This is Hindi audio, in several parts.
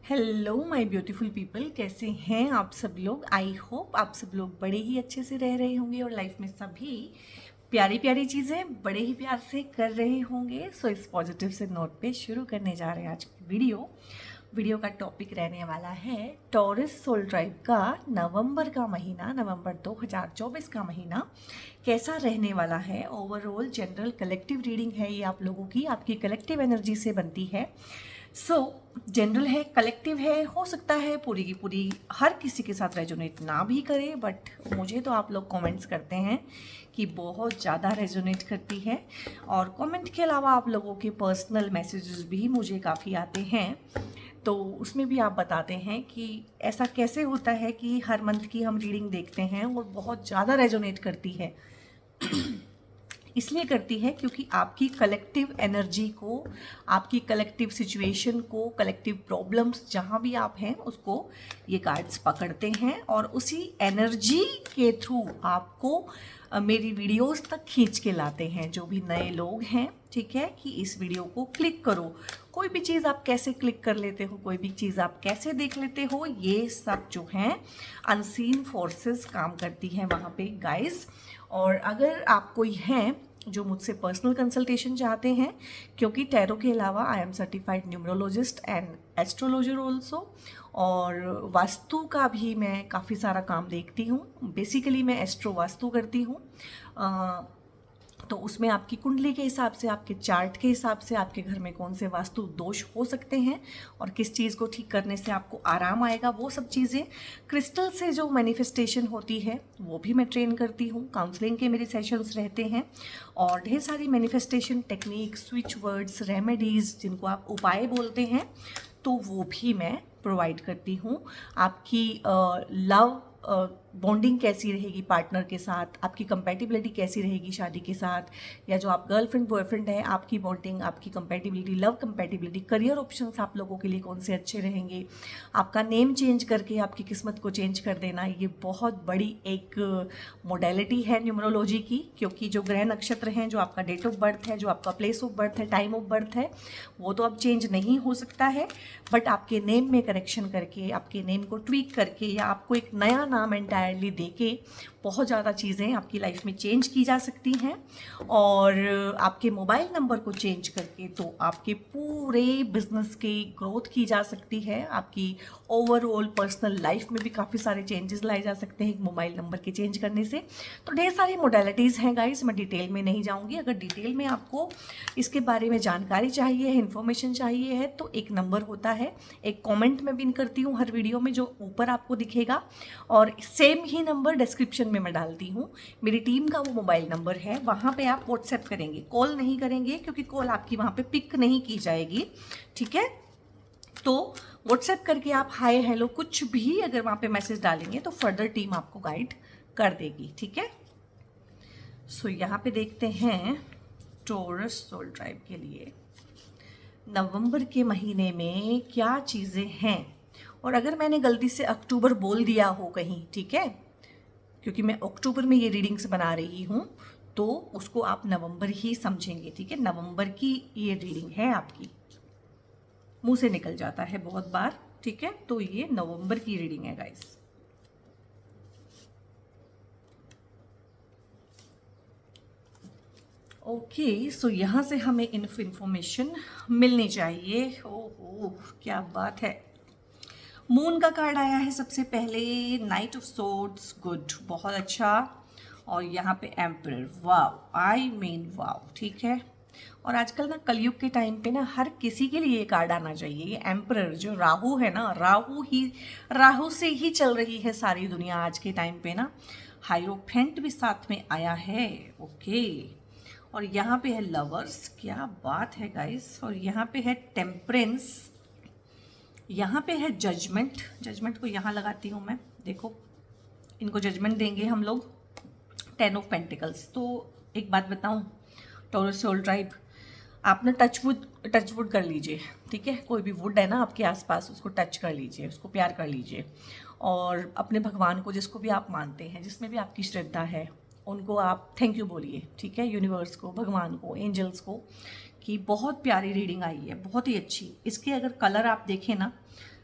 हेलो माय ब्यूटीफुल पीपल, कैसे हैं आप सब लोग। आई होप आप सब लोग बड़े ही अच्छे से रह रहे होंगे और लाइफ में सभी प्यारी प्यारी चीज़ें बड़े ही प्यार से कर रहे होंगे। सो इस पॉजिटिव से नोट पे शुरू करने जा रहे हैं आज की वीडियो का टॉपिक रहने वाला है टॉरस सोल ट्राइब का नवंबर का महीना, नवंबर 2024 का महीना कैसा रहने वाला है। ओवरऑल जनरल कलेक्टिव रीडिंग है ये आप लोगों की, आपकी कलेक्टिव एनर्जी से बनती है। जनरल है, कलेक्टिव है, हो सकता है पूरी की पूरी हर किसी के साथ रेजोनेट ना भी करे, बट मुझे तो आप लोग कमेंट्स करते हैं कि बहुत ज़्यादा रेजोनेट करती है। और कमेंट के अलावा आप लोगों के पर्सनल मैसेजेस भी मुझे काफ़ी आते हैं, तो उसमें भी आप बताते हैं कि ऐसा कैसे होता है कि हर मंथ की हम रीडिंग देखते हैं और बहुत ज़्यादा रेजोनेट करती है। इसलिए करती है क्योंकि आपकी कलेक्टिव एनर्जी को, आपकी कलेक्टिव सिचुएशन को, कलेक्टिव प्रॉब्लम्स जहाँ भी आप हैं उसको ये कार्ड्स पकड़ते हैं और उसी एनर्जी के थ्रू आपको मेरी वीडियोस तक खींच के लाते हैं। जो भी नए लोग हैं, ठीक है, कि इस वीडियो को क्लिक करो। कोई भी चीज़ आप कैसे क्लिक कर लेते हो, कोई भी चीज़ आप कैसे देख लेते हो, ये सब जो हैं अनसीन फोर्सेस काम करती हैं वहाँ पे गाइस। और अगर आप कोई हैं जो मुझसे पर्सनल कंसल्टेशन चाहते हैं, क्योंकि टैरो के अलावा I am certified numerologist and astrologer also, और वास्तु का भी मैं काफ़ी सारा काम देखती हूँ। बेसिकली मैं एस्ट्रो वास्तु करती हूँ, तो उसमें आपकी कुंडली के हिसाब से, आपके चार्ट के हिसाब से आपके घर में कौन से वास्तु दोष हो सकते हैं और किस चीज़ को ठीक करने से आपको आराम आएगा, वो सब चीज़ें। क्रिस्टल से जो मैनिफेस्टेशन होती है वो भी मैं ट्रेन करती हूँ, काउंसलिंग के मेरे सेशंस रहते हैं, और ढेर सारी manifestation technique, switch words, remedies जिनको आप उपाय बोलते हैं, तो वो भी मैं प्रोवाइड करती हूँ। आपकी लव बॉन्डिंग कैसी रहेगी पार्टनर के साथ, आपकी कंपैटिबिलिटी कैसी रहेगी शादी के साथ, या जो आप गर्लफ्रेंड बॉयफ्रेंड है, आपकी बॉन्डिंग, आपकी compatibility, love compatibility, career options आप लोगों के लिए कौन से अच्छे रहेंगे, आपका नेम चेंज करके आपकी किस्मत को चेंज कर देना, ये बहुत बड़ी एक मोडेलिटी है न्यूमरोलॉजी की। क्योंकि जो ग्रह नक्षत्र हैं, जो आपका डेट ऑफ बर्थ है, जो आपका प्लेस ऑफ बर्थ है, टाइम ऑफ बर्थ है, वो तो अब चेंज नहीं हो सकता है, बट आपके नेम में करेक्शन करके, आपके नेम को ट्वीक करके, या आपको एक नया नाम एंटायरली देके बहुत ज़्यादा चीज़ें आपकी लाइफ में चेंज की जा सकती हैं। और आपके मोबाइल नंबर को चेंज करके तो आपके पूरे बिजनेस की ग्रोथ की जा सकती है। आपकी ओवरऑल पर्सनल लाइफ में भी काफ़ी सारे चेंजेस लाए जा सकते हैं एक मोबाइल नंबर के चेंज करने से। तो ढेर सारी मोडेलिटीज़ हैं गाइस, मैं डिटेल में नहीं जाऊँगी। अगर डिटेल में आपको इसके बारे में जानकारी चाहिए है, इन्फॉर्मेशन चाहिए है, तो एक नंबर होता है, एक कमेंट में पिन करती हूँ हर वीडियो में, जो ऊपर आपको दिखेगा, और सेम ही नंबर डिस्क्रिप्शन में मैं डालती हूँ। मेरी टीम का वो मोबाइल नंबर है, वहाँ पे आप व्हाट्सएप करेंगे, कॉल नहीं करेंगे क्योंकि कॉल आपकी वहाँ पे पिक नहीं की जाएगी, ठीक है। तो व्हाट्सएप करके आप हाय हेलो कुछ भी अगर वहाँ पे मैसेज डालेंगे तो फर्दर टीम आपको गाइड कर देगी, ठीक है। सो यहाँ पे देखते हैं टॉरस सोल ट्राइब के लिए नवंबर के महीने में क्या चीज़ें हैं। और अगर मैंने गलती से अक्टूबर बोल दिया हो कहीं, ठीक है, क्योंकि मैं अक्टूबर में ये रीडिंग्स बना रही हूँ, तो उसको आप नवंबर ही समझेंगे, ठीक है। नवंबर की ये रीडिंग है आपकी, मुंह से निकल जाता है बहुत बार, ठीक है। तो ये नवंबर की रीडिंग है गाइस। ओके, सो यहाँ से हमें इन्फॉर्मेशन मिलनी चाहिए। ओह क्या बात है। मून का कार्ड आया है सबसे पहले, नाइट ऑफ सोर्ड्स, गुड, बहुत अच्छा। और यहाँ पे एम्परर, वाव, आई मीन वाव, ठीक है। और आजकल ना कलयुग के टाइम पे ना हर किसी के लिए ये कार्ड आना चाहिए। ये एम्परर जो राहु है ना, राहु से ही चल रही है सारी दुनिया आज के टाइम पे ना। हाइरोफेंट भी साथ में आया है, ओके। और यहाँ पे है लवर्स, क्या बात है गाइस। और यहाँ पे है टेम्परेंस, यहाँ पे है जजमेंट, जजमेंट को यहाँ लगाती हूँ मैं, देखो इनको जजमेंट देंगे हम लोग। 10 ऑफ पेंटिकल्स। तो एक बात बताऊँ टॉरस सोल ट्राइब, आप ना टच वुड कर लीजिए, ठीक है। कोई भी वुड है ना आपके आसपास, उसको टच कर लीजिए, उसको प्यार कर लीजिए। और अपने भगवान को, जिसको भी आप मानते हैं, जिसमें भी आपकी श्रद्धा है, उनको आप थैंक यू बोलिए, ठीक है। यूनिवर्स को, भगवान को, एंजल्स को, कि बहुत प्यारी रीडिंग आई है, बहुत ही अच्छी। इसके अगर कलर आप देखें ना,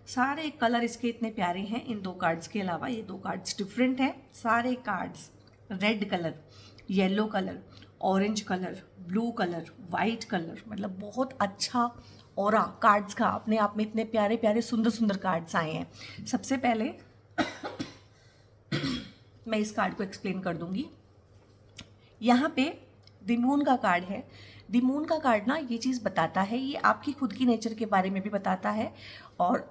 सारे कलर इसके इतने प्यारे हैं, इन 2 कार्ड्स के अलावा ये 2 कार्ड्स डिफरेंट हैं। सारे cards red colour, yellow colour, orange colour, blue colour, white colour, मतलब बहुत अच्छा ऑरा कार्ड्स का अपने आप में इतने प्यारे प्यारे सुंदर सुंदर कार्ड्स आए हैं। सबसे पहले मैं इस कार्ड को एक्सप्लेन कर दूंगी। यहाँ पे द मून का कार्ड है। द मून का कार्ड ना ये चीज़ बताता है, ये आपकी खुद की नेचर के बारे में भी बताता है और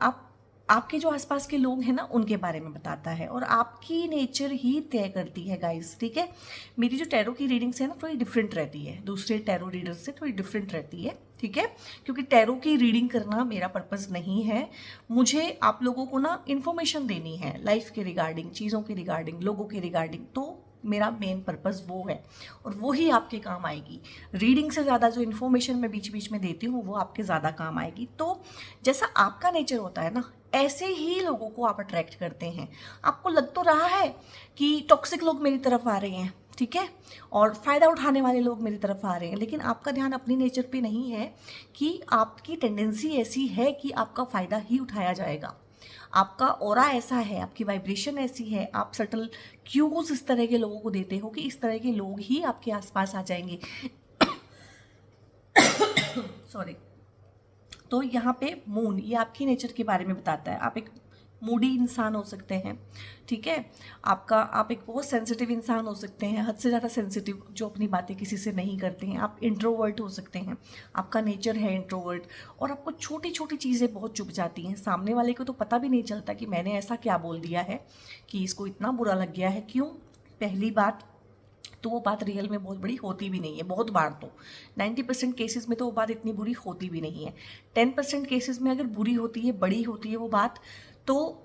आपके जो आसपास के लोग हैं ना उनके बारे में बताता है, और आपकी नेचर ही तय करती है गाइस, ठीक है। मेरी जो टैरो की रीडिंग्स है ना थोड़ी डिफरेंट रहती है, दूसरे टैरो रीडर्स से थोड़ी डिफरेंट रहती है, ठीक है, क्योंकि टैरो की रीडिंग करना मेरा पर्पस नहीं है। मुझे आप लोगों को ना इन्फॉर्मेशन देनी है लाइफ के रिगार्डिंग, चीज़ों के रिगार्डिंग, लोगों के रिगार्डिंग, तो मेरा मेन पर्पस वो है और वो ही आपके काम आएगी। रीडिंग से ज़्यादा जो इन्फॉर्मेशन मैं बीच बीच में देती हूँ वो आपके ज़्यादा काम आएगी। तो जैसा आपका नेचर होता है ना ऐसे ही लोगों को आप अट्रैक्ट करते हैं। आपको लग तो रहा है कि टॉक्सिक लोग मेरी तरफ आ रहे हैं, ठीक है, और फ़ायदा उठाने वाले लोग मेरी तरफ आ रहे हैं, लेकिन आपका ध्यान अपनी नेचर पे नहीं है कि आपकी टेंडेंसी ऐसी है कि आपका फ़ायदा ही उठाया जाएगा। आपका ऑरा ऐसा है, आपकी वाइब्रेशन ऐसी है, आप सटल क्यूज इस तरह के लोगों को देते हो कि इस तरह के लोग ही आपके आसपास आ जाएंगे। सॉरी। तो यहाँ पे मून ये आपकी नेचर के बारे में बताता है। आप एक मूडी इंसान हो सकते हैं, ठीक है, आप एक बहुत सेंसिटिव इंसान हो सकते हैं, हद से ज़्यादा सेंसिटिव, जो अपनी बातें किसी से नहीं करते हैं। आप इंट्रोवर्ट हो सकते हैं, आपका नेचर है इंट्रोवर्ट, और आपको छोटी छोटी चीज़ें बहुत चुभ जाती हैं। सामने वाले को तो पता भी नहीं चलता कि मैंने ऐसा क्या बोल दिया है कि इसको इतना बुरा लग गया है। क्यों? पहली बात तो वो बात रियल में बहुत बड़ी होती भी नहीं है। बहुत बार तो 90% केसेस में तो वो बात इतनी बुरी होती भी नहीं है। 10% केसेस में अगर बुरी होती है, बड़ी होती है वो बात, तो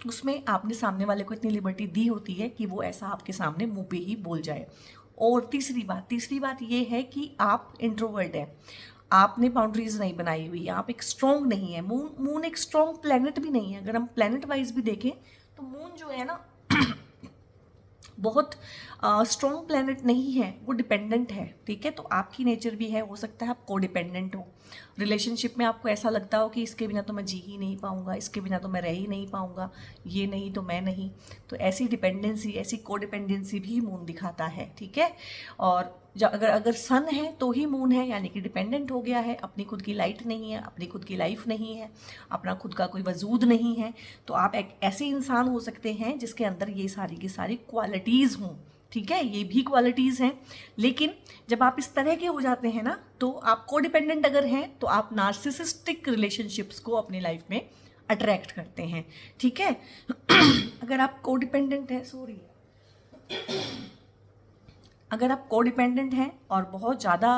उसमें आपने सामने वाले को इतनी लिबर्टी दी होती है कि वो ऐसा आपके सामने मुंह पे ही बोल जाए। और तीसरी बात ये है कि आप इंट्रोवर्ट हैं, आपने बाउंड्रीज नहीं बनाई हुई है, आप एक स्ट्रॉन्ग नहीं है। मून एक स्ट्रॉन्ग प्लेनेट भी नहीं है। अगर हम प्लेनेट वाइज भी देखें तो मून जो है ना बहुत स्ट्रॉन्ग प्लेनेट नहीं है, वो डिपेंडेंट है, ठीक है। तो आपकी नेचर भी है, हो सकता है आप को डिपेंडेंट हो। रिलेशनशिप में आपको ऐसा लगता हो कि इसके बिना तो मैं जी ही नहीं पाऊंगा, इसके बिना तो मैं रह ही नहीं पाऊंगा, ये नहीं तो मैं नहीं। तो ऐसी डिपेंडेंसी, ऐसी को डिपेंडेंसी भी मून दिखाता है, ठीक है। और जब अगर सन है तो ही मून है, यानी कि डिपेंडेंट हो गया है, अपनी खुद की लाइट नहीं है, अपनी खुद की लाइफ नहीं है, अपना खुद का कोई वजूद नहीं है। तो आप एक ऐसे इंसान हो सकते हैं जिसके अंदर ये सारी की सारी क्वालिटीज़ हों, ठीक है, ये भी क्वालिटीज़ हैं। लेकिन जब आप इस तरह के हो जाते हैं ना, तो आप को डिपेंडेंट अगर हैं तो आप नार्सिसिस्टिक रिलेशनशिप्स को अपनी लाइफ में अट्रैक्ट करते हैं, ठीक है। अगर आप को डिपेंडेंट हैं, अगर आप को डिपेंडेंट हैं और बहुत ज़्यादा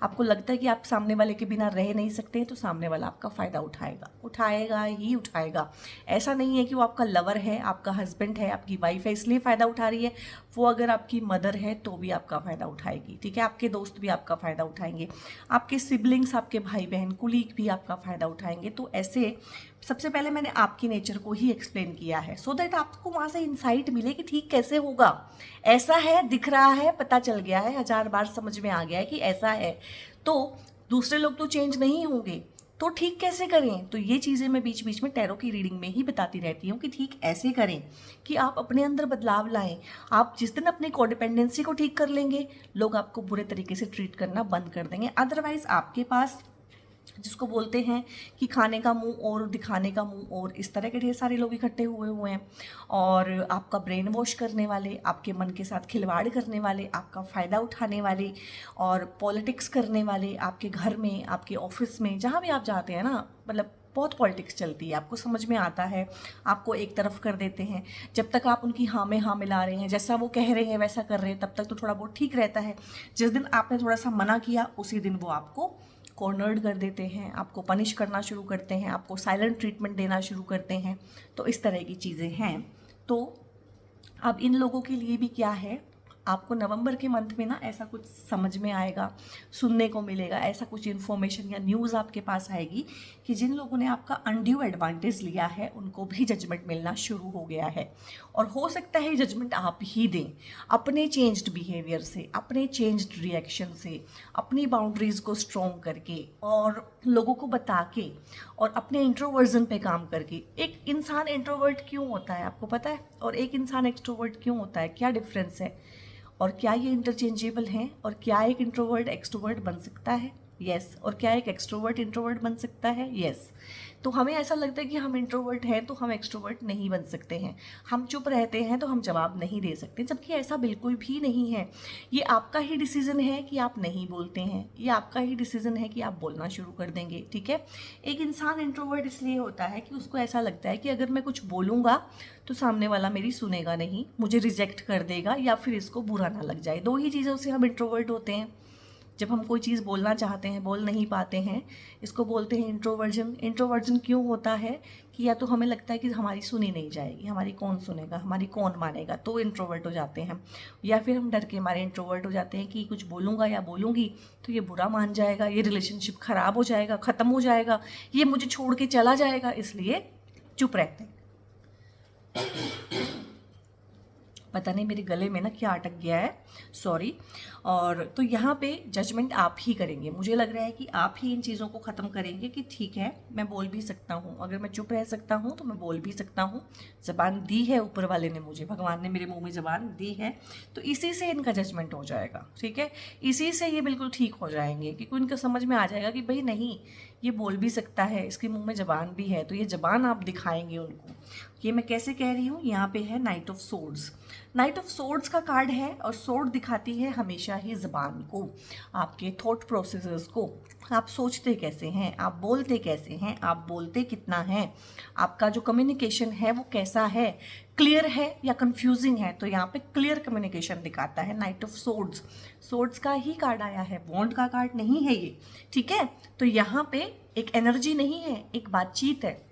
आपको लगता है कि आप सामने वाले के बिना रह नहीं सकते हैं, तो सामने वाला आपका फ़ायदा उठाएगा ही उठाएगा। ऐसा नहीं है कि वो आपका लवर है, आपका हस्बैंड है, आपकी वाइफ है इसलिए फ़ायदा उठा रही है। वो अगर आपकी मदर है तो भी आपका फ़ायदा उठाएगी, ठीक है। आपके दोस्त भी आपका फ़ायदा उठाएंगे, आपके सिबलिंग्स, आपके भाई बहन, कुलीग भी आपका फ़ायदा उठाएंगे। तो ऐसे सबसे पहले मैंने आपकी नेचर को ही एक्सप्लेन किया है, सो दैट आपको वहाँ से इंसाइट मिले कि ठीक कैसे होगा। ऐसा है, दिख रहा है, पता चल गया है, 1000 बार समझ में आ गया है कि ऐसा है, तो दूसरे लोग तो चेंज नहीं होंगे, तो ठीक कैसे करें। तो ये चीज़ें मैं बीच बीच में टैरो की रीडिंग में ही बताती रहती हूँ कि ठीक ऐसे करें कि आप अपने अंदर बदलाव लाएं। आप जिस दिन अपनी कोडिपेंडेंसी को ठीक कर लेंगे, लोग आपको बुरे तरीके से ट्रीट करना बंद कर देंगे। अदरवाइज आपके पास, जिसको बोलते हैं कि खाने का मुंह और दिखाने का मुंह और, इस तरह के ढेर सारे लोग इकट्ठे हुए हैं, और आपका ब्रेन वॉश करने वाले, आपके मन के साथ खिलवाड़ करने वाले, आपका फ़ायदा उठाने वाले, और पॉलिटिक्स करने वाले, आपके घर में, आपके ऑफिस में, जहाँ भी आप जाते हैं ना, मतलब बहुत पॉलिटिक्स चलती है, आपको समझ में आता है, आपको एक तरफ कर देते हैं। जब तक आप उनकी हाँ में हाँ मिला रहे हैं, जैसा वो कह रहे हैं वैसा कर रहे हैं, तब तक तो थोड़ा बहुत ठीक रहता है। जिस दिन आपने थोड़ा सा मना किया, उसी दिन वो आपको कॉर्नर्ड कर देते हैं, आपको पनिश करना शुरू करते हैं, आपको साइलेंट ट्रीटमेंट देना शुरू करते हैं। तो इस तरह की चीज़ें हैं। तो अब इन लोगों के लिए भी क्या है, आपको नवंबर के मंथ में ना ऐसा कुछ समझ में आएगा, सुनने को मिलेगा, ऐसा कुछ इन्फॉर्मेशन या न्यूज़ आपके पास आएगी कि जिन लोगों ने आपका अनड्यू एडवांटेज लिया है उनको भी जजमेंट मिलना शुरू हो गया है, और हो सकता है जजमेंट आप ही दें अपने चेंज्ड बिहेवियर से, अपने चेंज्ड रिएक्शन से, अपनी बाउंड्रीज को स्ट्रॉन्ग करके और लोगों को बता के और अपने इंट्रोवर्जन पे काम करके। एक इंसान इंट्रोवर्ट क्यों होता है आपको पता है, और एक इंसान एक्सट्रोवर्ट क्यों होता है, क्या डिफरेंस है, और क्या ये इंटरचेंजेबल हैं, और क्या एक इंट्रोवर्ट एक्सट्रोवर्ट बन सकता है, यस, और क्या एक एक्सट्रोवर्ट इंट्रोवर्ट बन सकता है, यस। तो हमें ऐसा लगता है कि हम इंट्रोवर्ट हैं तो हम एक्सट्रोवर्ट नहीं बन सकते हैं, हम चुप रहते हैं तो हम जवाब नहीं दे सकते, जबकि ऐसा बिल्कुल भी नहीं है। ये आपका ही डिसीजन है कि आप नहीं बोलते हैं, ये आपका ही डिसीजन है कि आप बोलना शुरू कर देंगे, ठीक है। एक इंसान इंट्रोवर्ट इसलिए होता है कि उसको ऐसा लगता है कि अगर मैं कुछ बोलूँगा तो सामने वाला मेरी सुनेगा नहीं, मुझे रिजेक्ट कर देगा या फिर इसको बुरा ना लग जाए। दो ही चीज़ों से हम इंट्रोवर्ट होते हैं। जब हम कोई चीज़ बोलना चाहते हैं, बोल नहीं पाते हैं, इसको बोलते हैं इंट्रोवर्जन। इंट्रोवर्जन क्यों होता है कि या तो हमें लगता है कि हमारी सुनी नहीं जाएगी, हमारी कौन सुनेगा, हमारी कौन मानेगा, तो इंट्रोवर्ट हो जाते हैं, या फिर हम डर के हमारे इंट्रोवर्ट हो जाते हैं कि कुछ बोलूँगा या बोलूँगी तो ये बुरा मान जाएगा, ये रिलेशनशिप ख़राब हो जाएगा, ख़त्म हो जाएगा, ये मुझे छोड़ के चला जाएगा, इसलिए चुप रहते हैं। पता नहीं मेरे गले में ना क्या अटक गया है, सॉरी। और तो यहाँ पे जजमेंट आप ही करेंगे, मुझे लग रहा है कि आप ही इन चीज़ों को ख़त्म करेंगे कि ठीक है मैं बोल भी सकता हूँ, अगर मैं चुप रह सकता हूँ तो मैं बोल भी सकता हूँ, ज़बान दी है ऊपर वाले ने मुझे, भगवान ने मेरे मुंह में ज़बान दी है, तो इसी से इनका जजमेंट हो जाएगा, ठीक है। इसी से ये बिल्कुल ठीक हो जाएंगे क्योंकि उनका समझ में आ जाएगा कि भाई नहीं, ये बोल भी सकता है, इसके मुंह में ज़बान भी है, तो ये ज़बान आप दिखाएंगे उनको। ये मैं कैसे कह रही हूँ, यहाँ पे है night of swords. Night of swords का कार्ड है और सोर्ड दिखाती है हमेशा ही ज़बान को, आपके थॉट प्रोसेसेस को, आप सोचते कैसे हैं, आप बोलते कैसे हैं, आप बोलते कितना है, आपका जो कम्युनिकेशन है वो कैसा है, क्लियर है या कंफ्यूजिंग है। तो यहाँ पे क्लियर कम्युनिकेशन दिखाता है नाइट ऑफ सोर्ड्स। सोर्ड्स का ही कार्ड आया है, वॉन्ड का कार्ड नहीं है ये, ठीक है। तो यहाँ पे एक एनर्जी नहीं है, एक बातचीत है,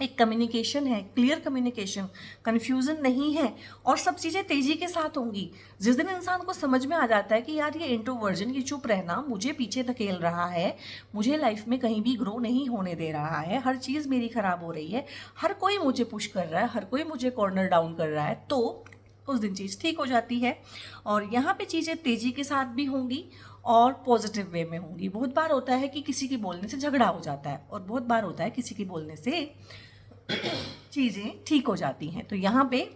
एक कम्युनिकेशन है, क्लियर कम्युनिकेशन, कन्फ्यूज़न नहीं है, और सब चीज़ें तेज़ी के साथ होंगी। जिस दिन इंसान को समझ में आ जाता है कि यार ये इंट्रोवर्जन, ये चुप रहना मुझे पीछे धकेल रहा है, मुझे लाइफ में कहीं भी ग्रो नहीं होने दे रहा है, हर चीज़ मेरी ख़राब हो रही है, हर कोई मुझे पुश कर रहा है, हर कोई मुझे कॉर्नर डाउन कर रहा है, तो उस दिन चीज़ ठीक हो जाती है। और यहाँ पे चीज़ें तेज़ी के साथ भी होंगी और पॉजिटिव वे में होंगी। बहुत बार होता है कि किसी के बोलने से झगड़ा हो जाता है, और बहुत बार होता है किसी के बोलने से चीज़ें ठीक हो जाती हैं। तो यहाँ पे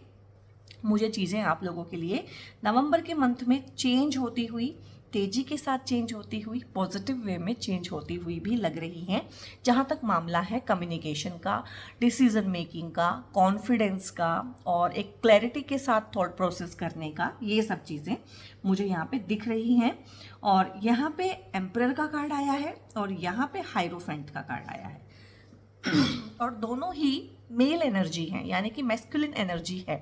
मुझे चीज़ें आप लोगों के लिए नवंबर के मंथ में चेंज होती हुई, तेज़ी के साथ चेंज होती हुई, पॉजिटिव वे में चेंज होती हुई भी लग रही हैं। जहाँ तक मामला है कम्युनिकेशन का, डिसीजन मेकिंग का, कॉन्फिडेंस का, और एक क्लैरिटी के साथ थॉट प्रोसेस करने का, ये सब चीज़ें मुझे यहाँ पे दिख रही हैं। और यहाँ पे एम्परर का कार्ड आया है और यहाँ पे हाइरोफेंट का कार्ड आया है और दोनों ही मेल एनर्जी हैं, यानी कि मैस्कुलिन एनर्जी है।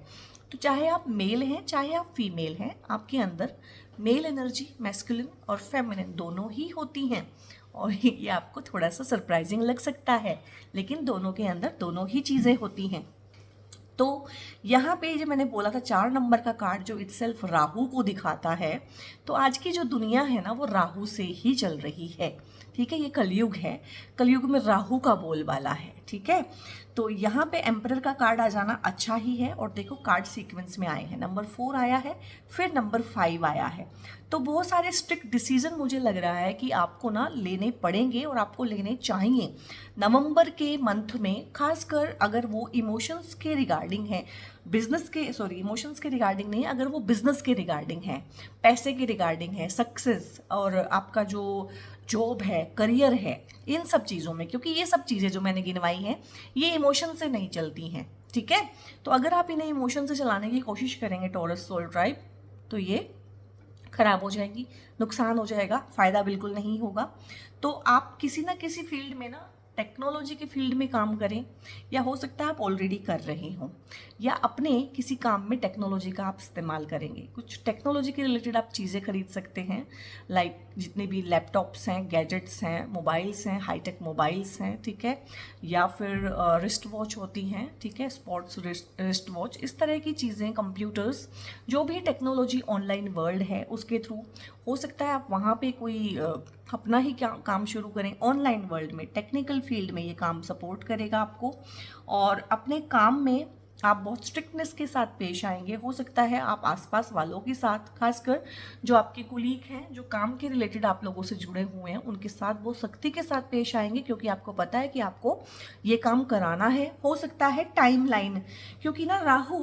तो चाहे आप मेल हैं चाहे आप फीमेल हैं, आपके अंदर मेल एनर्जी, मैस्कुलिन और फेमिनिन दोनों ही होती हैं। और ये आपको थोड़ा सा सरप्राइजिंग लग सकता है, लेकिन दोनों के अंदर दोनों ही चीज़ें होती हैं। तो यहाँ पे जो मैंने बोला था 4 नंबर का कार्ड जो इटसेल्फ राहु को दिखाता है, तो आज की जो दुनिया है ना वो राहु से ही चल रही है, ठीक है। ये कलयुग है, कलयुग में राहु का बोलबाला है, ठीक है। तो यहाँ पे एम्परर का कार्ड आ जाना अच्छा ही है। और देखो कार्ड सीक्वेंस में आए हैं, नंबर 4 आया है, फिर नंबर 5 आया है। तो बहुत सारे स्ट्रिक्ट डिसीजन मुझे लग रहा है कि आपको ना लेने पड़ेंगे और आपको लेने चाहिए नवंबर के मंथ में, खासकर अगर वो इमोशंस के रिगार्डिंग है, बिजनेस के, सॉरी इमोशंस के रिगार्डिंग नहीं, अगर वो बिजनेस के रिगार्डिंग है, पैसे के रिगार्डिंग है, सक्सेस और आपका जो जॉब है, करियर है, इन सब चीज़ों में, क्योंकि ये सब चीज़ें जो मैंने गिनवाई हैं ये इमोशन से नहीं चलती हैं, ठीक है। तो अगर आप इन्हें इमोशन से चलाने की कोशिश करेंगे टॉरस सोल ट्राइब, तो ये खराब हो जाएगी, नुकसान हो जाएगा, फ़ायदा बिल्कुल नहीं होगा। तो आप किसी ना किसी फील्ड में ना, टेक्नोलॉजी के फील्ड में काम करें, या हो सकता है आप ऑलरेडी कर रहे हों, या अपने किसी काम में टेक्नोलॉजी का आप इस्तेमाल करेंगे। कुछ टेक्नोलॉजी के रिलेटेड आप चीज़ें खरीद सकते हैं, लाइक जितने भी लैपटॉप्स हैं, गैजेट्स हैं, मोबाइल्स हैं, हाईटेक मोबाइल्स हैं, ठीक है, या फिर रिस्ट वॉच होती हैं, ठीक है, स्पोर्ट्स रिस्ट वॉच, इस तरह की चीज़ें, कंप्यूटर्स, जो भी टेक्नोलॉजी ऑनलाइन वर्ल्ड है उसके थ्रू हो सकता है आप वहाँ पे कोई अपना ही क्या काम शुरू करें। ऑनलाइन वर्ल्ड में, टेक्निकल फील्ड में ये काम सपोर्ट करेगा आपको, और अपने काम में आप बहुत स्ट्रिक्टनेस के साथ पेश आएंगे। हो सकता है आप आसपास वालों के साथ, खासकर जो आपके कुलीग हैं, जो काम के रिलेटेड आप लोगों से जुड़े हुए हैं, उनके साथ बहुत सख्ती के साथ पेश आएंगे, क्योंकि आपको पता है कि आपको ये काम कराना है। हो सकता है टाइमलाइन, क्योंकि ना राहु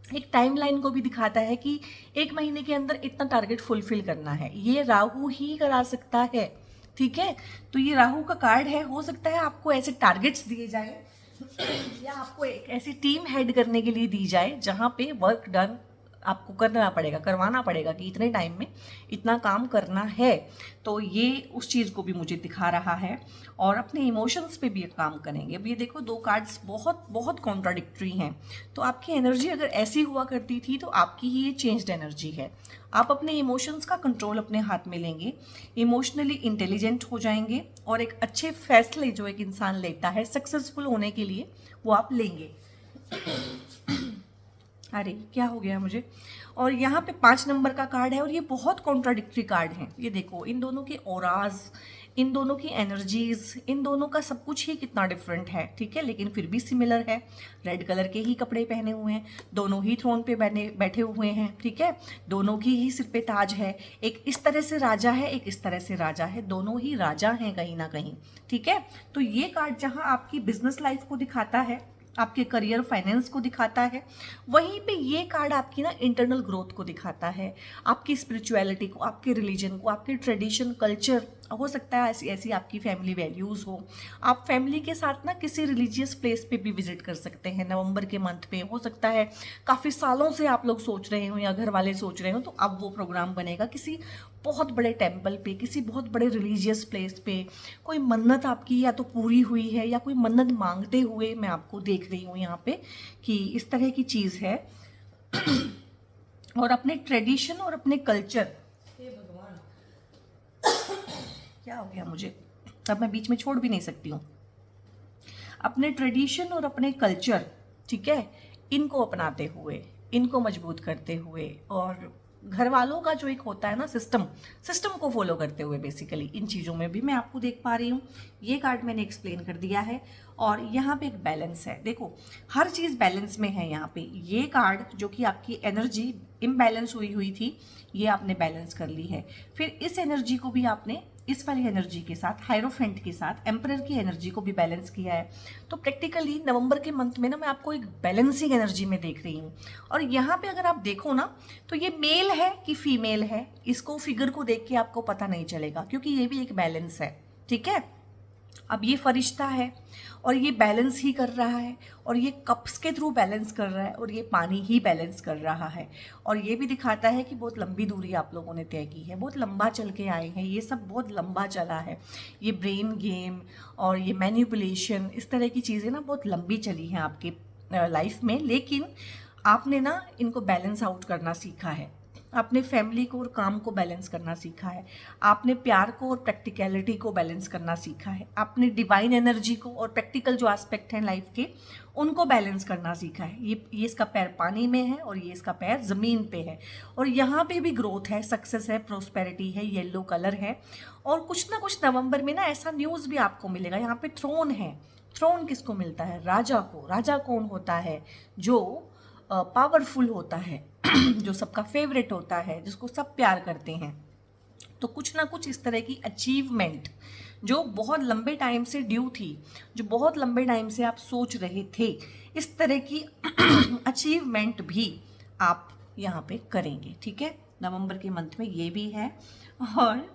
एक टाइमलाइन को भी दिखाता है कि 1 महीने के अंदर इतना टारगेट फुलफिल करना है, ये राहु ही करा सकता है। ठीक है, तो ये राहु का कार्ड है। हो सकता है आपको ऐसे टारगेट्स दिए जाए या आपको एक ऐसी टीम हेड करने के लिए दी जाए जहाँ पे वर्क डन आपको करना पड़ेगा, करवाना पड़ेगा कि इतने टाइम में इतना काम करना है। तो ये उस चीज़ को भी मुझे दिखा रहा है, और अपने इमोशंस पे भी काम करेंगे। अब ये देखो, 2 कार्ड्स बहुत बहुत कॉन्ट्राडिक्टरी हैं। तो आपकी एनर्जी अगर ऐसी हुआ करती थी तो आपकी ही ये चेंज्ड एनर्जी है। आप अपने इमोशंस का कंट्रोल अपने हाथ में लेंगे, इमोशनली इंटेलिजेंट हो जाएंगे, और एक अच्छे फैसले जो एक इंसान लेता है सक्सेसफुल होने के लिए, वो आप लेंगे। अरे क्या हो गया मुझे। और यहाँ पे 5 नंबर का कार्ड है, और ये बहुत कॉन्ट्राडिक्टरी कार्ड है। ये देखो, इन दोनों के ऑराज, इन दोनों की एनर्जीज, इन दोनों का सब कुछ ही कितना डिफरेंट है। ठीक है, लेकिन फिर भी सिमिलर है। रेड कलर के ही कपड़े पहने हुए हैं, दोनों ही थ्रोन पे बैठे हुए हैं। ठीक है, दोनों की ही सिर पे ताज है। एक इस तरह से राजा है, एक इस तरह से राजा है, दोनों ही राजा हैं कहीं ना कहीं। ठीक है, तो ये कार्ड जहाँ आपकी बिजनेस लाइफ को दिखाता है, आपके करियर फाइनेंस को दिखाता है, वहीं पे ये कार्ड आपकी ना इंटरनल ग्रोथ को दिखाता है, आपकी स्पिरिचुअलिटी को, आपके रिलीजन को, आपके ट्रेडिशन कल्चर। हो सकता है ऐसी ऐसी आपकी फैमिली वैल्यूज़ हो। आप फैमिली के साथ ना किसी रिलीजियस प्लेस पे भी विजिट कर सकते हैं नवंबर के मंथ पे। हो सकता है काफ़ी सालों से आप लोग सोच रहे हो या घर वाले सोच रहे हो, तो अब वो प्रोग्राम बनेगा किसी बहुत बड़े टेम्पल पे, किसी बहुत बड़े रिलीजियस प्लेस पे। कोई मन्नत आपकी या तो पूरी हुई है, या कोई मन्नत मांगते हुए मैं आपको देख रही हूँ यहाँ पे कि इस तरह की चीज़ है। और अपने ट्रेडिशन और अपने कल्चर, क्या हो गया मुझे, तब मैं बीच में छोड़ भी नहीं सकती हूँ। अपने ट्रेडिशन और अपने कल्चर, ठीक है, इनको अपनाते हुए, इनको मजबूत करते हुए, और घर वालों का जो एक होता है ना सिस्टम को फॉलो करते हुए, बेसिकली इन चीज़ों में भी मैं आपको देख पा रही हूँ। ये कार्ड मैंने एक्सप्लेन कर दिया है, और यहाँ पे एक बैलेंस है। देखो, हर चीज़ बैलेंस में है यहाँ पे। ये कार्ड जो कि आपकी एनर्जी इम्बैलेंस हुई थी, ये आपने बैलेंस कर ली है। फिर इस एनर्जी को भी आपने इस वाली एनर्जी के साथ, हायरोफेंट के साथ, एम्परर की एनर्जी को भी बैलेंस किया है। तो प्रैक्टिकली नवंबर के मंथ में ना मैं आपको एक बैलेंसिंग एनर्जी में देख रही हूँ। और यहाँ पे अगर आप देखो ना, तो ये मेल है कि फीमेल है, इसको फिगर को देख के आपको पता नहीं चलेगा, क्योंकि ये भी एक बैलेंस है। ठीक है, अब ये फरिश्ता है, और ये बैलेंस ही कर रहा है, और ये कप्स के थ्रू बैलेंस कर रहा है, और ये पानी ही बैलेंस कर रहा है। और ये भी दिखाता है कि बहुत लंबी दूरी आप लोगों ने तय की है, बहुत लंबा चल के आए हैं, ये सब बहुत लंबा चला है। ये ब्रेन गेम और ये मैनिपुलेशन, इस तरह की चीज़ें ना बहुत लंबी चली हैं आपके लाइफ में, लेकिन आपने ना इनको बैलेंस आउट करना सीखा है। आपने फैमिली को और काम को बैलेंस करना सीखा है। आपने प्यार को और प्रैक्टिकलिटी को बैलेंस करना सीखा है। आपने डिवाइन एनर्जी को और प्रैक्टिकल जो एस्पेक्ट हैं लाइफ के, उनको बैलेंस करना सीखा है। ये इसका पैर पानी में है, और ये इसका पैर ज़मीन पे है, और यहाँ पे भी ग्रोथ है, सक्सेस है, प्रोस्पेरिटी है, येलो कलर है। और कुछ ना कुछ नवंबर में ना ऐसा न्यूज़ भी आपको मिलेगा। यहाँ पे थ्रोन है। थ्रोन किसको मिलता है? राजा को। राजा कौन होता है? जो पावरफुल होता है, जो सबका फेवरेट होता है, जिसको सब प्यार करते हैं। तो कुछ ना कुछ इस तरह की अचीवमेंट जो बहुत लंबे टाइम से ड्यू थी, जो बहुत लंबे टाइम से आप सोच रहे थे, इस तरह की अचीवमेंट भी आप यहाँ पे करेंगे। ठीक है, नवंबर के मंथ में ये भी है। और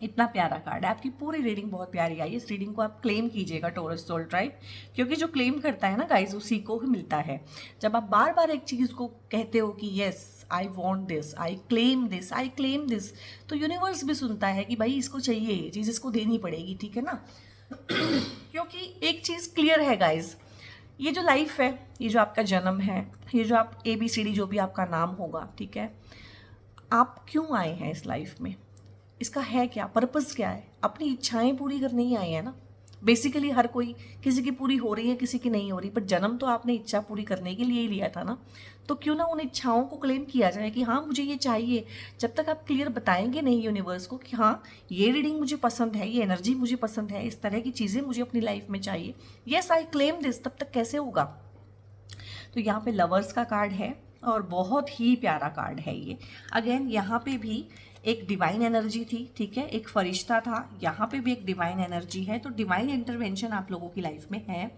इतना प्यारा कार्ड है। आपकी पूरी रीडिंग बहुत प्यारी आई। इस रीडिंग को आप क्लेम कीजिएगा टॉरस सोल ट्राइब, क्योंकि जो क्लेम करता है ना गाइज, उसी को ही मिलता है। जब आप बार बार एक चीज़ को कहते हो कि yes I want this, I claim this, I claim this, तो यूनिवर्स भी सुनता है कि भाई इसको चाहिए, ये चीज़ इसको देनी पड़ेगी। ठीक है ना क्योंकि एक चीज़ क्लियर है गाइज, ये जो लाइफ है, ये जो आपका जन्म है, ये जो आप ABCD जो भी आपका नाम होगा, ठीक है, आप क्यों आए हैं इस लाइफ में? इसका है क्या पर्पस? क्या है? अपनी इच्छाएं पूरी करने ही आए हैं ना। बेसिकली हर कोई, किसी की पूरी हो रही है किसी की नहीं हो रही, पर जन्म तो आपने इच्छा पूरी करने के लिए ही लिया था ना, तो क्यों ना उन इच्छाओं को क्लेम किया जाए कि हाँ मुझे ये चाहिए। जब तक आप क्लियर बताएंगे नहीं यूनिवर्स को कि हाँ ये रीडिंग मुझे पसंद है, ये एनर्जी मुझे पसंद है, इस तरह की चीज़ें मुझे अपनी लाइफ में चाहिए, येस आई क्लेम दिस, तब तक कैसे होगा। तो यहाँ पे लवर्स का कार्ड है और बहुत ही प्यारा कार्ड है ये। अगेन यहाँ पे भी एक डिवाइन एनर्जी थी, ठीक है, एक फरिश्ता था, यहाँ पे भी एक डिवाइन एनर्जी है। तो डिवाइन इंटरवेंशन आप लोगों की लाइफ में है।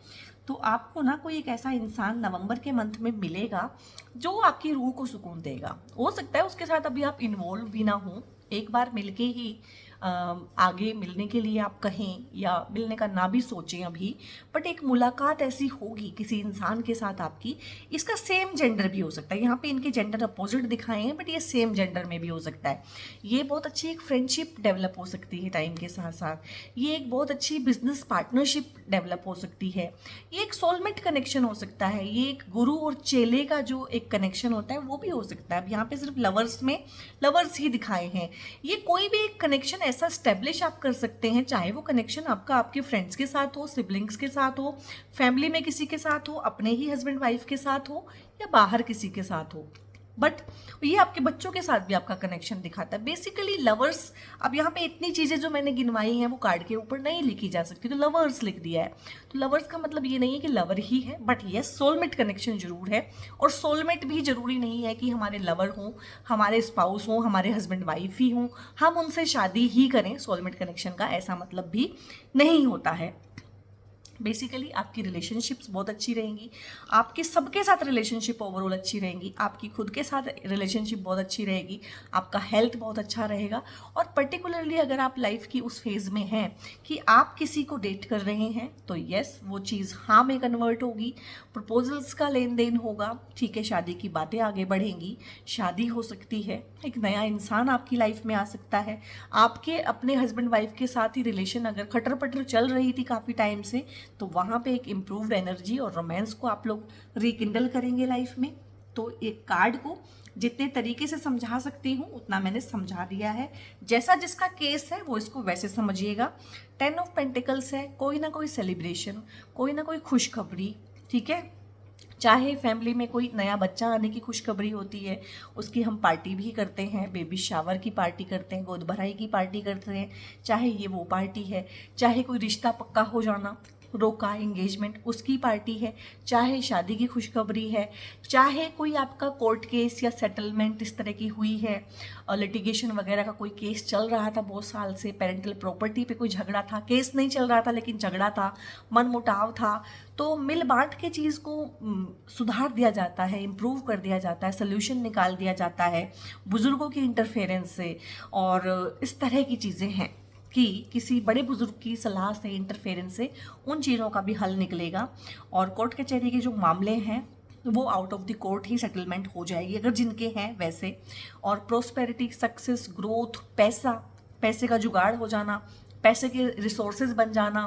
तो आपको ना कोई एक ऐसा इंसान नवंबर के मंथ में मिलेगा जो आपकी रूह को सुकून देगा। हो सकता है उसके साथ अभी आप इन्वॉल्व भी ना हो, एक बार मिलके ही आगे मिलने के लिए आप कहें या मिलने का ना भी सोचें अभी, बट एक मुलाकात ऐसी होगी किसी इंसान के साथ आपकी। इसका सेम जेंडर भी हो सकता है, यहाँ पे इनके जेंडर अपोजिट दिखाए हैं बट ये सेम जेंडर में भी हो सकता है। ये बहुत अच्छी एक फ्रेंडशिप डेवलप हो सकती है टाइम के साथ साथ, ये एक बहुत अच्छी बिजनेस पार्टनरशिप डेवलप हो सकती है, ये एक सोलमेट कनेक्शन हो सकता है, ये एक गुरु और चेले का जो एक कनेक्शन होता है वो भी हो सकता है। अब यहाँ पे सिर्फ लवर्स में लवर्स ही दिखाए हैं, ये कोई भी एक कनेक्शन ऐसा स्टेब्लिश आप कर सकते हैं, चाहे वो कनेक्शन आपका आपके फ्रेंड्स के साथ हो, सिबलिंग्स के साथ हो, फैमिली में किसी के साथ हो, अपने ही हस्बैंड वाइफ के साथ हो या बाहर किसी के साथ हो, बट ये आपके बच्चों के साथ भी आपका कनेक्शन दिखाता है। बेसिकली लवर्स, अब यहाँ पे इतनी चीज़ें जो मैंने गिनवाई हैं वो कार्ड के ऊपर नहीं लिखी जा सकती, तो लवर्स लिख दिया है। तो लवर्स का मतलब ये नहीं है कि लवर ही है, बट ये सोलमेट कनेक्शन जरूर है। और सोलमेट भी जरूरी नहीं है कि हमारे लवर हों, हमारे स्पाउस हों, हमारे हस्बैंड वाइफ ही हों, हम उनसे शादी ही करें। सोलमेट कनेक्शन का ऐसा मतलब भी नहीं होता है। बेसिकली आपकी रिलेशनशिप्स बहुत अच्छी रहेंगी, आपके सबके साथ रिलेशनशिप ओवरऑल अच्छी रहेंगी, आपकी खुद के साथ रिलेशनशिप बहुत अच्छी रहेगी, आपका हेल्थ बहुत अच्छा रहेगा। और पर्टिकुलरली अगर आप लाइफ की उस फेज़ में हैं कि आप किसी को डेट कर रहे हैं तो यस वो चीज़ हाँ में कन्वर्ट होगी, प्रपोजल्स का लेन देन होगा, ठीक है, शादी की बातें आगे बढ़ेंगी, शादी हो सकती है, एक नया इंसान आपकी लाइफ में आ सकता है। आपके अपने हस्बैंड वाइफ के साथ ही रिलेशन अगर खटर पटर चल रही थी काफ़ी टाइम से, तो वहाँ पे एक इम्प्रूव्ड एनर्जी और रोमांस को आप लोग रिकिंडल करेंगे लाइफ में। तो एक कार्ड को जितने तरीके से समझा सकती हूँ उतना मैंने समझा दिया है, जैसा जिसका केस है वो इसको वैसे समझिएगा। 10 ऑफ पेंटिकल्स है, कोई ना कोई सेलिब्रेशन, कोई ना कोई खुशखबरी, ठीक है, चाहे फैमिली में कोई नया बच्चा आने की खुशखबरी होती है उसकी हम पार्टी भी करते हैं, बेबी शावर की पार्टी करते हैं, गोद भराई की पार्टी करते हैं, चाहे ये वो पार्टी है, चाहे कोई रिश्ता पक्का हो जाना, रोका एंगेजमेंट, उसकी पार्टी है, चाहे शादी की खुशखबरी है, चाहे कोई आपका कोर्ट केस या सेटलमेंट इस तरह की हुई है, लिटिगेशन वगैरह का कोई केस चल रहा था बहुत साल से, पेरेंटल प्रॉपर्टी पे कोई झगड़ा था, केस नहीं चल रहा था लेकिन झगड़ा था, मनमुटाव था, तो मिल बांट के चीज़ को सुधार दिया जाता है, इम्प्रूव कर दिया जाता है, सोल्यूशन निकाल दिया जाता है बुज़ुर्गों की इंटरफेरेंस से। और इस तरह की चीज़ें हैं कि किसी बड़े बुजुर्ग की सलाह से, इंटरफेरेंस से उन चीज़ों का भी हल निकलेगा। और कोर्ट कचहरी के जो मामले हैं वो out of the court he settlement हो जाएगी अगर जिनके हैं वैसे। और प्रोस्पेरिटी, सक्सेस, ग्रोथ, पैसे का जुगाड़ हो जाना, पैसे के रिसोर्सेज बन जाना,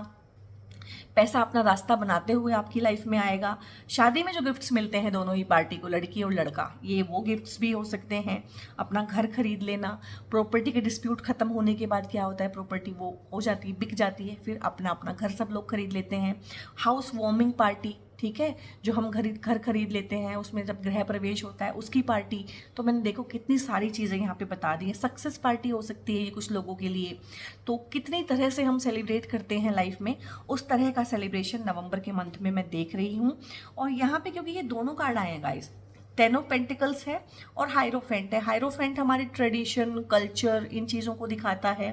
पैसा अपना रास्ता बनाते हुए आपकी लाइफ में आएगा। शादी में जो गिफ्ट्स मिलते हैं दोनों ही पार्टी को, लड़की और लड़का, ये वो गिफ्ट्स भी हो सकते हैं। अपना घर खरीद लेना, प्रॉपर्टी के डिस्प्यूट खत्म होने के बाद क्या होता है, प्रॉपर्टी वो हो जाती है, बिक जाती है, फिर अपना अपना घर सब लोग खरीद लेते हैं। हाउस वार्मिंग पार्टी, ठीक है, जो हम घर खरीद लेते हैं उसमें जब गृह प्रवेश होता है उसकी पार्टी। तो मैंने देखो कितनी सारी चीज़ें यहाँ पे बता दी है। सक्सेस पार्टी हो सकती है ये कुछ लोगों के लिए। तो कितनी तरह से हम सेलिब्रेट करते हैं लाइफ में, उस तरह का सेलिब्रेशन नवंबर के मंथ में मैं देख रही हूँ। और यहाँ पे क्योंकि ये दोनों कार्ड आए हैं गाइस, 10 ऑफ पेंटिकल्स है और हायरोफेंट है। हायरोफेंट हमारे ट्रेडिशन, कल्चर, इन चीज़ों को दिखाता है।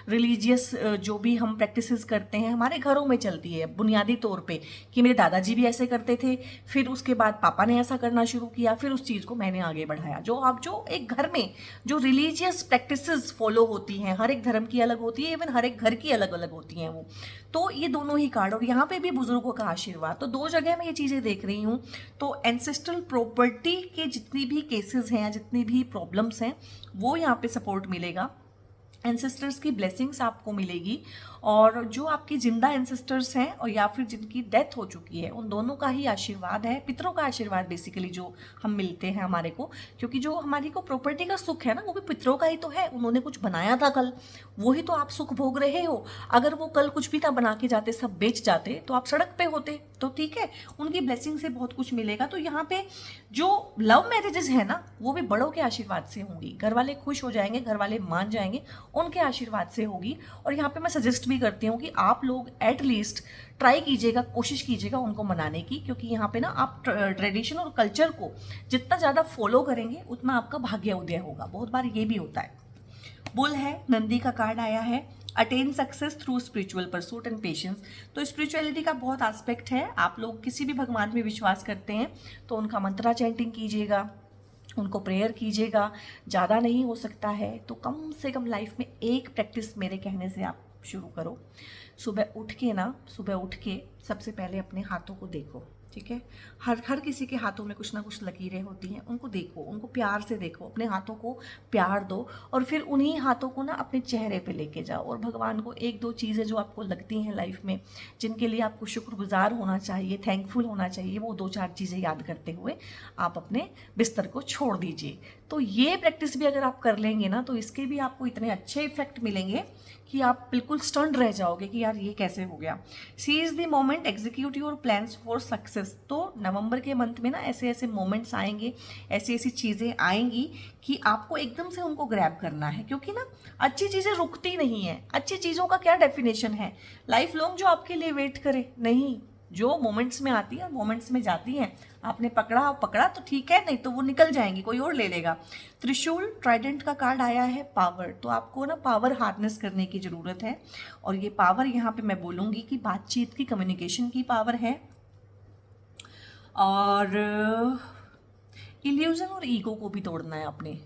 रिलीजियस जो भी हम प्रैक्टिसेस करते हैं हमारे घरों में चलती है बुनियादी तौर पे, कि मेरे दादाजी भी ऐसे करते थे, फिर उसके बाद पापा ने ऐसा करना शुरू किया, फिर उस चीज़ को मैंने आगे बढ़ाया। जो एक घर में जो रिलीजियस प्रैक्टिसेस फॉलो होती हैं, हर एक धर्म की अलग होती है, इवन हर एक घर की अलग अलग होती हैं वो। तो ये दोनों ही कार्ड, और यहाँ पे भी बुजुर्गों का आशीर्वाद, तो दो जगह मैं ये चीज़ें देख रही हूँ। तो एंसेस्ट्रल प्रॉपर्टी के जितनी भी केसेस हैं या जितनी भी प्रॉब्लम्स हैं वो यहाँ पे सपोर्ट मिलेगा। एंसेस्टर्स की ब्लेसिंग्स आपको मिलेगी, और जो आपके जिंदा एंसेस्टर्स हैं और या फिर जिनकी डेथ हो चुकी है उन दोनों का ही आशीर्वाद है, पितरों का आशीर्वाद बेसिकली जो हम मिलते हैं हमारे को, क्योंकि जो हमारी को प्रॉपर्टी का सुख है ना वो भी पितरों का ही तो है। उन्होंने कुछ बनाया था कल, वही तो आप सुख भोग रहे हो। अगर वो कल कुछ भी ना बना के जाते, सब बेच जाते, तो आप सड़क पे होते। तो ठीक है, उनकी ब्लेसिंग से बहुत कुछ मिलेगा। तो यहाँ पे जो लव मैरिजेस है ना वो भी बड़ों के आशीर्वाद से होंगी, घर वाले खुश हो जाएंगे, घर वाले मान जाएंगे, उनके आशीर्वाद से होगी। और यहाँ पे मैं सजेस्ट भी करती हूँ कि आप लोग एटलीस्ट ट्राई कीजिएगा, कोशिश कीजिएगा उनको मनाने की, क्योंकि यहाँ पे ना आप ट्रेडिशन और कल्चर को जितना ज़्यादा फॉलो करेंगे उतना आपका भाग्य उदय होगा। बहुत बार ये भी होता है। बुल है, नंदी का कार्ड आया है, attain success through spiritual pursuit and patience. तो स्पिरिचुअलिटी का बहुत एस्पेक्ट है। आप लोग किसी भी भगवान में विश्वास करते हैं तो उनका मंत्रा चैंटिंग कीजिएगा, उनको प्रेयर कीजिएगा। ज़्यादा नहीं हो सकता है तो कम से कम लाइफ में एक प्रैक्टिस मेरे कहने से आप शुरू करो। सुबह उठ के सबसे पहले अपने हाथों को देखो, ठीक है। हर किसी के हाथों में कुछ ना कुछ लकीरें होती हैं, उनको देखो, उनको प्यार से देखो, अपने हाथों को प्यार दो, और फिर उन्हीं हाथों को ना अपने चेहरे पे लेके जाओ और भगवान को एक दो चीज़ें जो आपको लगती हैं लाइफ में, जिनके लिए आपको शुक्रगुजार होना चाहिए, थैंकफुल होना चाहिए, वो दो चार चीज़ें याद करते हुए आप अपने बिस्तर को छोड़ दीजिए। तो ये प्रैक्टिस भी अगर आप कर लेंगे ना तो इसके भी आपको इतने अच्छे इफेक्ट मिलेंगे कि आप बिल्कुल स्टन्ड रह जाओगे कि यार ये कैसे हो गया। Seize the moment, execute your plans for success. तो नवंबर के मंथ में ना ऐसे ऐसे मोमेंट्स आएंगे, ऐसी ऐसी चीज़ें आएंगी कि आपको एकदम से उनको ग्रैब करना है, क्योंकि ना अच्छी चीज़ें रुकती नहीं है। अच्छी चीज़ों का क्या डेफिनेशन है, लाइफ लॉन्ग जो आपके लिए वेट करे, नहीं, जो मोमेंट्स में आती है मोमेंट्स में जाती हैं। आपने पकड़ा तो ठीक है, नहीं तो वो निकल जाएंगी, कोई और ले लेगा। त्रिशूल, ट्राइडेंट का कार्ड आया है, पावर। तो आपको ना पावर हार्नेस करने की ज़रूरत है, और ये पावर यहाँ पे मैं बोलूँगी कि बातचीत की, कम्युनिकेशन की पावर है, और इल्यूजन और ईगो को भी तोड़ना है अपने।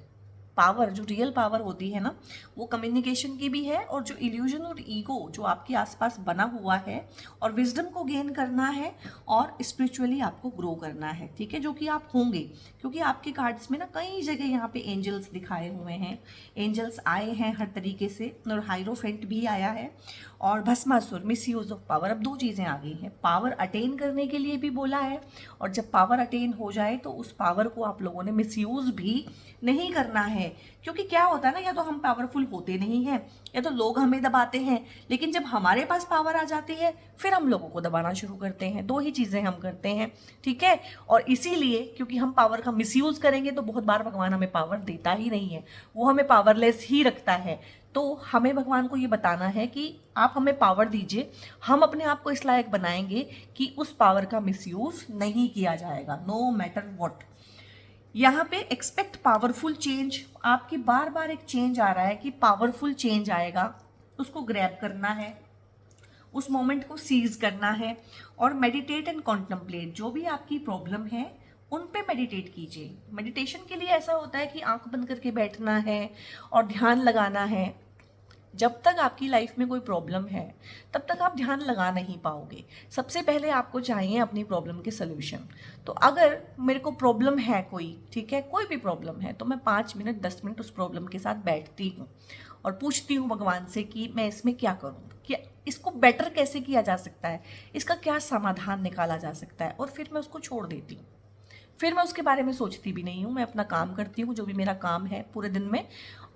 पावर, जो रियल पावर होती है ना, वो कम्युनिकेशन की भी है, और जो इल्यूजन और ईगो जो आपके आसपास बना हुआ है, और विजडम को गेन करना है, और स्पिरिचुअली आपको ग्रो करना है, ठीक है, जो कि आप होंगे। क्योंकि आपके कार्ड्स में ना कई जगह यहाँ पे एंजल्स दिखाए हुए हैं, एंजल्स आए हैं हर तरीके से, और हाइरोफेंट भी आया है, और Bhasmasur, miss use of power. अब दो चीज़ें आ गई हैं, पावर अटेन करने के लिए भी बोला है, और जब पावर अटेन हो जाए तो उस पावर को आप लोगों ने मिसयूज भी नहीं करना है। क्योंकि क्या होता है ना, या तो हम पावरफुल होते नहीं हैं, या तो लोग हमें दबाते हैं, लेकिन जब हमारे पास पावर आ जाती है फिर हम लोगों को दबाना शुरू करते हैं। दो ही चीज़ें हम करते हैं, ठीक है। और इसीलिए क्योंकि हम पावर का मिसयूज करेंगे तो बहुत बार भगवान हमें पावर देता ही नहीं है, वो हमें पावरलेस ही रखता है। तो हमें भगवान को ये बताना है कि आप हमें पावर दीजिए, हम अपने आप को इस लायक बनाएंगे कि उस पावर का मिसयूज नहीं किया जाएगा, नो मैटर व्हाट। यहाँ पे एक्सपेक्ट पावरफुल चेंज, आपकी बार बार एक चेंज आ रहा है कि पावरफुल चेंज आएगा, उसको ग्रैब करना है, उस मोमेंट को सीज करना है, और मेडिटेट एंड कॉन्टम्पलेट। जो भी आपकी प्रॉब्लम है उन पे मेडिटेट कीजिए। मेडिटेशन के लिए ऐसा होता है कि आंख बंद करके बैठना है और ध्यान लगाना है। जब तक आपकी लाइफ में कोई प्रॉब्लम है तब तक आप ध्यान लगा नहीं पाओगे। सबसे पहले आपको चाहिए अपनी प्रॉब्लम के सलूशन। तो अगर मेरे को प्रॉब्लम है कोई, ठीक है, कोई भी प्रॉब्लम है, तो मैं 5 मिनट 10 मिनट उस प्रॉब्लम के साथ बैठती हूँ और पूछती हूँ भगवान से कि मैं इसमें क्या करूँ, कि इसको बेटर कैसे किया जा सकता है, इसका क्या समाधान निकाला जा सकता है, और फिर मैं उसको छोड़ देती हूँ। फिर मैं उसके बारे में सोचती भी नहीं हूँ, मैं अपना काम करती हूँ जो भी मेरा काम है पूरे दिन में।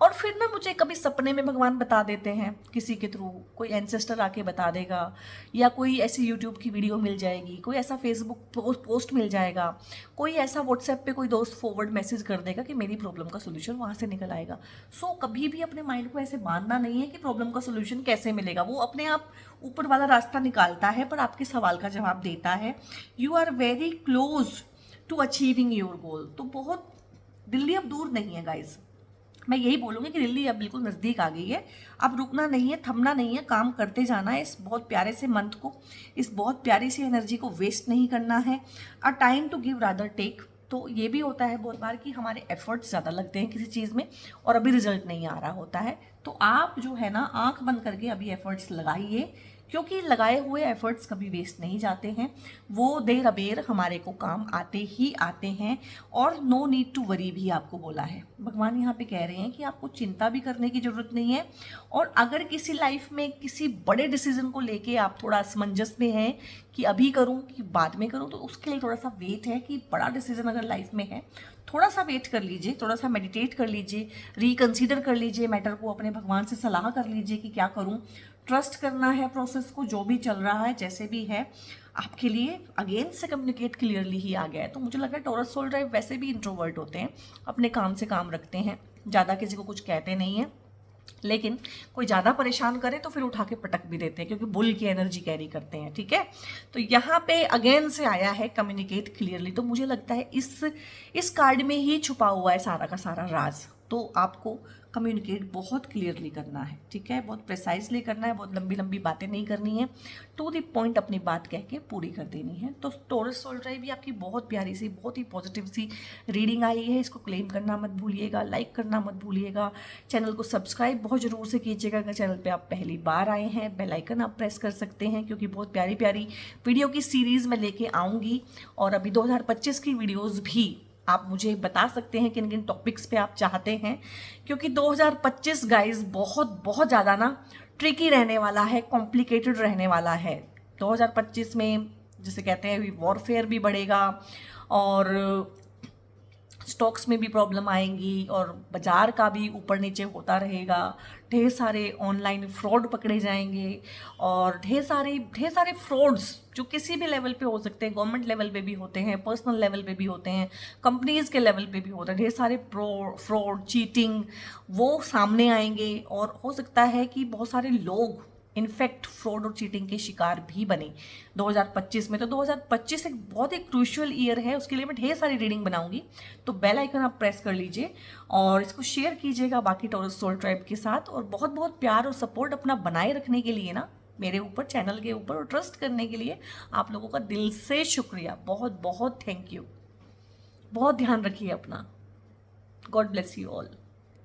और फिर ना मुझे कभी सपने में भगवान बता देते हैं किसी के थ्रू, कोई एंसेस्टर आके बता देगा, या कोई ऐसी यूट्यूब की वीडियो मिल जाएगी, कोई ऐसा फेसबुक पोस्ट मिल जाएगा, कोई ऐसा व्हाट्सएप पे कोई दोस्त फॉरवर्ड मैसेज कर देगा कि मेरी प्रॉब्लम का सोल्यूशन वहाँ से निकल आएगा। सो कभी भी अपने माइंड को ऐसे बांधना नहीं है कि प्रॉब्लम का सोल्यूशन कैसे मिलेगा, वो अपने आप ऊपर वाला रास्ता निकालता है, पर आपके सवाल का जवाब देता है। You are very close to achieving your goal. तो बहुत दिल्ली अब दूर नहीं है गाइज, मैं यही बोलूँगी कि दिल्ली अब बिल्कुल नज़दीक आ गई है। अब रुकना नहीं है, थमना नहीं है, काम करते जाना है। इस बहुत प्यारे से मंथ को, इस बहुत प्यारी सी एनर्जी को वेस्ट नहीं करना है। A time to give rather take. तो ये भी होता है बहुत बार कि हमारे एफर्ट्स ज़्यादा लगते हैं किसी चीज़ में और अभी रिजल्ट नहीं आ रहा होता है। तो आप जो है ना आंख बंद करके अभी एफर्ट्स लगाइए, क्योंकि लगाए हुए एफर्ट्स कभी वेस्ट नहीं जाते हैं, वो देर अबेर हमारे को काम आते ही आते हैं। और नो नीड टू वरी भी आपको बोला है भगवान, यहाँ पे कह रहे हैं कि आपको चिंता भी करने की ज़रूरत नहीं है। और अगर किसी लाइफ में किसी बड़े डिसीजन को लेके आप थोड़ा असमंजस में हैं कि अभी करूँ कि बाद में करूँ, तो उसके लिए थोड़ा सा वेट है कि बड़ा डिसीजन अगर लाइफ में है, थोड़ा सा वेट कर लीजिए, थोड़ा सा मेडिटेट कर लीजिए, रिकंसीडर कर लीजिए मैटर को, अपने भगवान से सलाह कर लीजिए कि क्या करूं। ट्रस्ट करना है प्रोसेस को, जो भी चल रहा है जैसे भी है आपके लिए अगेन से कम्युनिकेट क्लियरली ही आ गया है। तो मुझे लगा टॉरस सोल ड्राइव वैसे भी इंट्रोवर्ट होते हैं, अपने काम से काम रखते हैं, ज़्यादा किसी को कुछ कहते नहीं हैं, लेकिन कोई ज़्यादा परेशान करे तो फिर उठा के पटक भी देते हैं, क्योंकि बुल की एनर्जी कैरी करते हैं। ठीक है, तो यहाँ पे अगेन से आया है कम्युनिकेट क्लियरली। तो मुझे लगता है इस कार्ड में ही छुपा हुआ है सारा का सारा राज। तो आपको कम्युनिकेट बहुत क्लियरली करना है, ठीक है, बहुत प्रिसाइजली करना है, बहुत लंबी लंबी बातें नहीं करनी है, टू द पॉइंट अपनी बात कह के पूरी कर देनी है। तो टॉरस सोल ड्राइव भी आपकी बहुत प्यारी सी, बहुत ही पॉजिटिव सी रीडिंग आई है। इसको क्लेम करना मत भूलिएगा, लाइक करना मत भूलिएगा, चैनल को सब्सक्राइब बहुत ज़रूर से कीजिएगा। अगर चैनल पे आप पहली बार आए हैं, बेल आइकन आप प्रेस कर सकते हैं, क्योंकि बहुत प्यारी प्यारी वीडियो की सीरीज़ मैं लेके आऊँगी। और अभी 2025 की वीडियोज़ भी आप मुझे बता सकते हैं किन किन टॉपिक्स पे आप चाहते हैं, क्योंकि 2025 गाइस बहुत बहुत ज़्यादा ना ट्रिकी रहने वाला है, कॉम्प्लिकेटेड रहने वाला है। 2025 में जिसे कहते हैं वॉरफेयर भी बढ़ेगा, और स्टॉक्स में भी प्रॉब्लम आएंगी, और बाज़ार का भी ऊपर नीचे होता रहेगा, ढेर सारे ऑनलाइन फ्रॉड पकड़े जाएंगे, और ढेर सारे फ्रॉड्स जो किसी भी लेवल पे हो सकते हैं, गवर्नमेंट लेवल पे भी होते हैं, पर्सनल लेवल पे भी होते हैं, कंपनीज़ के लेवल पे भी होता है, ढेर सारे फ्रॉड चीटिंग वो सामने आएंगे। और हो सकता है कि बहुत सारे लोग इनफैक्ट फ्रॉड और चीटिंग के शिकार भी बने 2025 में। तो 2025 एक बहुत ही क्रूशियल ईयर है, उसके लिए मैं ढेर सारी रीडिंग बनाऊंगी। तो बेल आइकन आप प्रेस कर लीजिए और इसको शेयर कीजिएगा बाकी टॉरस सोल ट्राइब के साथ। और बहुत बहुत प्यार और सपोर्ट अपना बनाए रखने के लिए ना, मेरे ऊपर, चैनल के ऊपर, और ट्रस्ट करने के लिए आप लोगों का दिल से शुक्रिया, बहुत बहुत थैंक यू। बहुत ध्यान रखिए अपना। God bless you all.